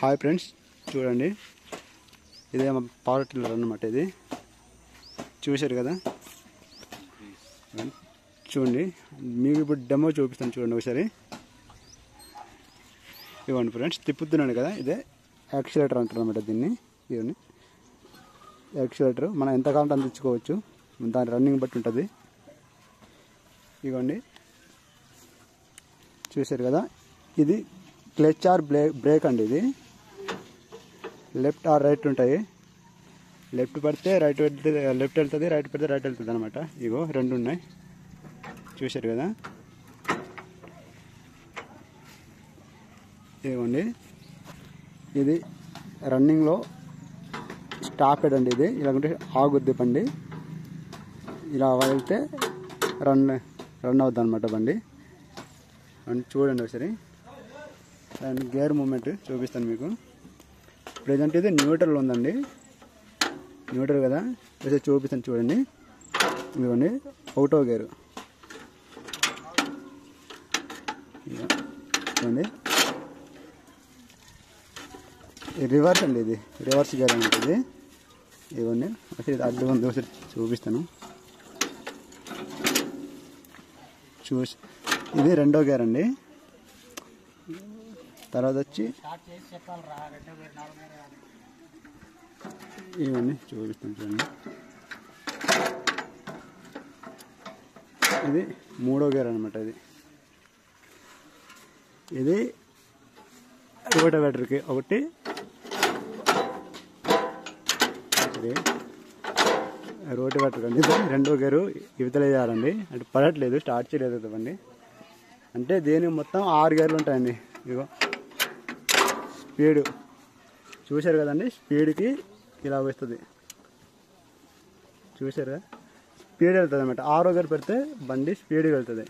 Hi friends, చూడండి ఇదే మా పవర్ టిల్లర్ అన్నమాట. ఇది చూశారు కదా, చూడండి మీకు ఇప్పుడు డెమో చూపిస్తాను. చూడండి ఒకసారి. ఇవ్వండి ఫ్రెండ్స్, తిప్పుతున్నాను కదా, ఇదే యాక్సిలేటర్ అంటారు అన్నమాట దీన్ని. ఇవన్నీ యాక్సిలేటర్ మనం ఎంత కావాలంటే అంత ఇచ్చుకోవచ్చు, దాని రన్నింగ్ బట్టి ఉంటుంది. ఇవ్వండి చూశారు కదా, ఇది క్లచ్ ఆర్ బ్రేక్ అండి. ఇది లెఫ్ట్ ఆర్ రైట్ ఉంటాయి. లెఫ్ట్ పడితే రైట్ వెళ్తుంది, లెఫ్ట్ వెళ్తుంది, రైట్ పెడితే రైట్ వెళ్తుంది అనమాట. ఇగో రెండు ఉన్నాయి, చూశారు కదా. ఇదిగోండి, ఇది రన్నింగ్లో స్టాప్ అండి. ఇది ఇలాగంటే ఆగుద్ది బండి, ఇలా వెళ్తే రన్ అవుద్ది అనమాట బండి. అని చూడండి ఒకసారి. అండ్ గేర్ మూమెంట్ చూపిస్తాను మీకు. ప్రజెంట్ ఇది న్యూట్రల్ ఉందండి, న్యూట్రల్ కదా. ఒకసారి చూపిస్తాను చూడండి. ఇదిగోండి ఒకటో గేరు, చూడండి. రివర్స్ అండి, ఇది రివర్స్ గేర్ ఉంటుంది. ఇదిగోండి ఒకసారి అడ్డు ఉంది, ఒకసారి చూపిస్తాను. ఇది రెండో గేర్ అండి. తర్వాత వచ్చి ఇవన్నీ చూపిస్తాను చూడండి. ఇది మూడో గేర్ అనమాట. ఇది రోటావేటర్కి ఒకటి, రోటావేటర్ అండి. ఇది రెండో గేరు ఇవతలేయాలండి, అంటే పడట్లేదు, స్టార్ట్ చేయలేదు బండి. అంటే దీనికి మొత్తం 6 గేర్లు ఉంటాయండి. ఇగో స్పీడ్ చూశారు కదండి, స్పీడ్కి ఇలా వస్తుంది, చూశారు కదా, స్పీడ్ వెళ్తుంది అనమాట. 6వ గేర్ పెడితే బండి స్పీడ్గా వెళ్తుంది,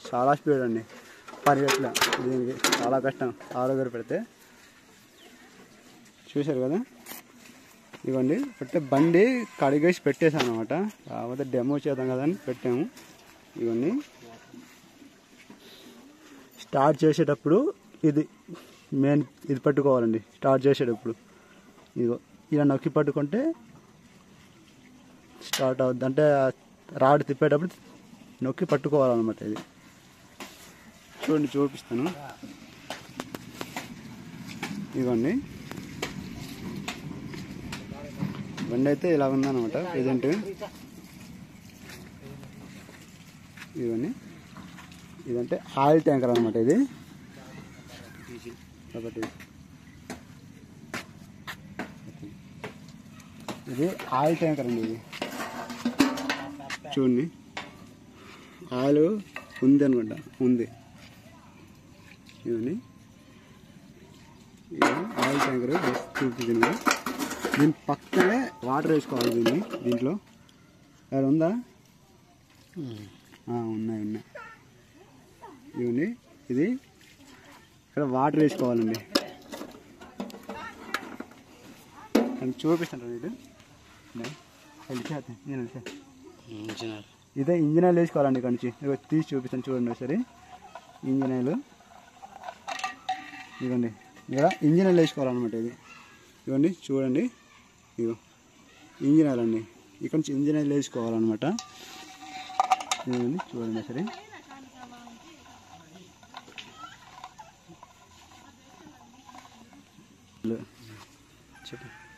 చాలా స్పీడ్ అండి. పరిగెట్ల దీనికి చాలా కష్టం 6వ గేర్ పెడితే. చూశారు కదా. ఇవ్వండి పెడితే బండి కడిగేసి పెట్టేసాను అనమాట, కాకపోతే డెమో చేద్దాం కదా అని పెట్టాము. ఇవన్నీ స్టార్ట్ చేసేటప్పుడు ఇది మెయిన్, ఇది పట్టుకోవాలండి. స్టార్ట్ చేసేటప్పుడు ఇదిగో ఇలా నొక్కి పట్టుకుంటే స్టార్ట్ అవుద్ది, అంటే రాడ్ తిప్పేటప్పుడు నొక్కి పట్టుకోవాలన్నమాట. ఇది చూడండి, చూపిస్తాను. ఇదిగోండి బండి అయితే ఇలా ఉందన్నమాట ప్రజెంట్. ఇవన్నీ ఇదంటే ఆయిల్ ట్యాంకర్ అనమాట. ఇది కాబట్టి ఇది ఆయిల్ ట్యాంకర్ అండి. ఇది చూడండి, ఆయిల్ ఉంది అనుకుంటా, ఉంది. ఇవన్నీ ఆయిల్ ట్యాంకర్ చూపించింది. దీని పక్కనే వాటర్ వేసుకోవాలి. దీంట్లో అది ఉందా? ఉన్నాయి. ఇవన్నీ ఇది ఇక్కడ వాటర్ వేసుకోవాలండి. అని చూపిస్తాను. ఇదే ఇంజిన్ ఆయిల్ వేసుకోవాలండి. ఇక్కడ నుంచి తీసి చూపిస్తాను చూడండి ఒకసారి. ఇంజిన్ ఆయిల్ ఇవ్వండి, ఇక్కడ ఇంజిన్ ఆయిల్ వేసుకోవాలన్నమాట. ఇది ఇవ్వండి చూడండి, ఇగో ఇంజిన్ ఆయిల్ అండి. ఇక్కడ నుంచి ఇంజిన్ ఆయిల్ వేసుకోవాలన్నమాట. ఇవ్వండి చూడండి సరే.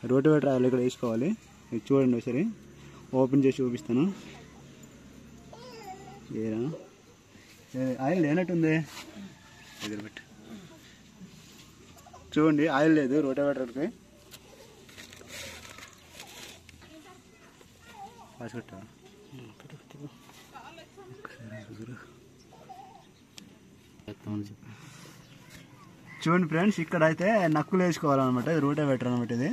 రోటివేటర్ ఆయిల్ ఇక్కడ వేసుకోవాలి. ఇది చూడండి ఒకసారి, ఓపెన్ చేసి చూపిస్తాను. ఏరా ఆయిల్ లేనట్టుంది, దగ్గర పెట్టి చూడండి. ఆయిల్ లేదు రోటివేటర్కి. చూడండి ఫ్రెండ్స్, ఇక్కడ అయితే నక్కులు వేసుకోవాలన్నమాట. ఇది రోటివేటర్ అనమాట. ఇది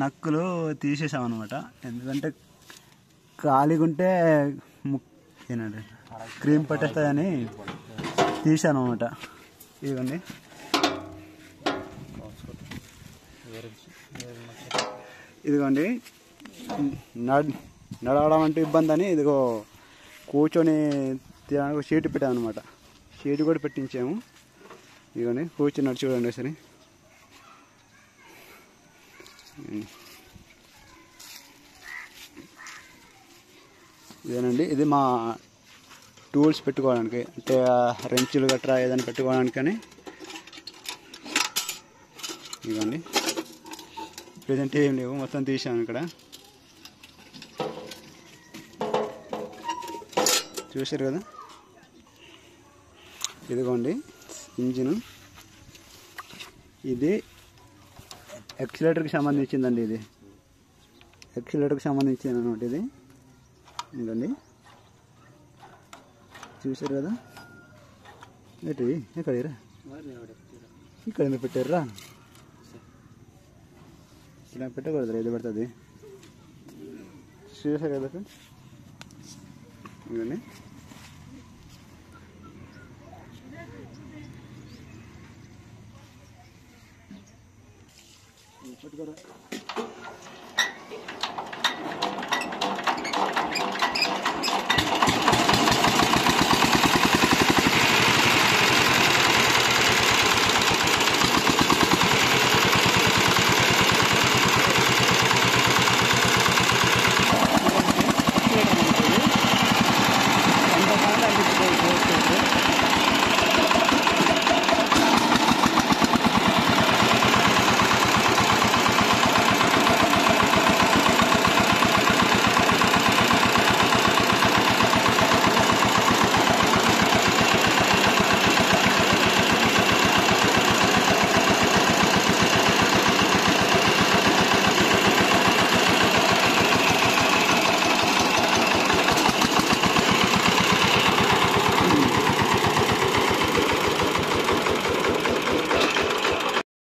నక్కులు తీసేసామన్నమాట, ఎందుకంటే ఖాళీగా ఉంటే ఏనండి క్రీమ్ పట్టేస్తాయని తీసాను అనమాట. ఇవన్నీ ఇదిగోండి, నడవడం అంటే ఇబ్బంది అని ఇదిగో కూర్చొని తినడానికి షీట్ పెట్టాము అనమాట. షీట్ కూడా పెట్టించాము. ఇవన్నీ కూర్చున్నాడు చూడండి సరే. ఇదేనండి, ఇది మా టూల్స్ పెట్టుకోవడానికి, అంటే రెంచులు గట్రా ఏదైనా పెట్టుకోవడానికని. ఇవ్వండి, ప్రజెంట్ ఏం లేవు, మొత్తం తీసాను ఇక్కడ. చూసారు కదా, ఇదిగోండి ఇంజిన్. ఇది ఎక్సిలేటర్కి సంబంధించిందండి, ఇది ఎక్సిలేటర్కి సంబంధించింది అనమాట. ఇది ఇదండి, చూసారు కదా. ఏంటి ఎక్కడరా, ఇక్కడ ఎందుకు పెట్టారా? ఇలా పెట్టకూడదు, ఏది పడుతుంది. చూసారు కదా ఫ్రెండ్స్, ఇవన్నీ పెట్టుకోరా.